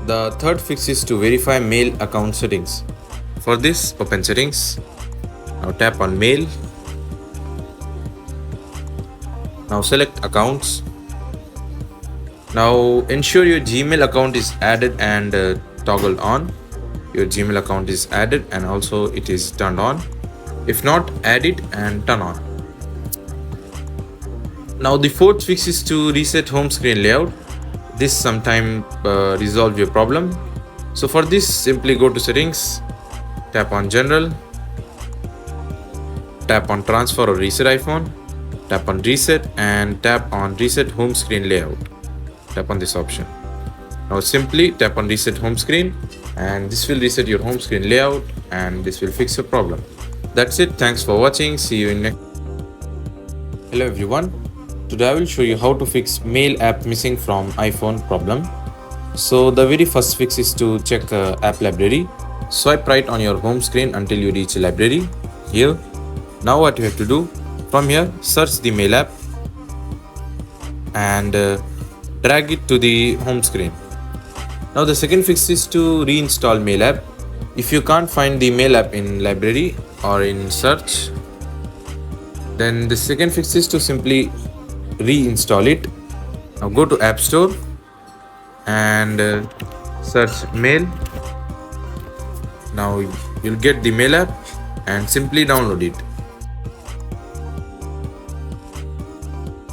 The third fix is to verify mail account settings. For this, open settings. Now tap on mail. Now select accounts. Now ensure your Gmail account is added and toggled on. Your Gmail account is added and also it is turned on. If not, add it and turn on. Now the fourth fix is to reset home screen layout. This sometime resolve your problem. So for this, simply go to settings, tap on general, tap on transfer or reset iPhone, tap on reset and tap on reset home screen layout. Tap on this option. Now simply tap on reset home screen and this will reset your home screen layout and this will fix your problem. That's it. Thanks for watching. See you in next. Hello everyone. Today I will show you how to fix mail app missing from iPhone problem. So the very first fix is to check app library. Swipe right on your home screen until you reach library. Here. Now what you have to do, from here search the mail app and drag it to the home screen. Now the second fix is to reinstall mail app. If you can't find the mail app in library or in search, then the second fix is to simply reinstall it. Now go to App Store and search mail. Now you'll get the mail app and simply download it.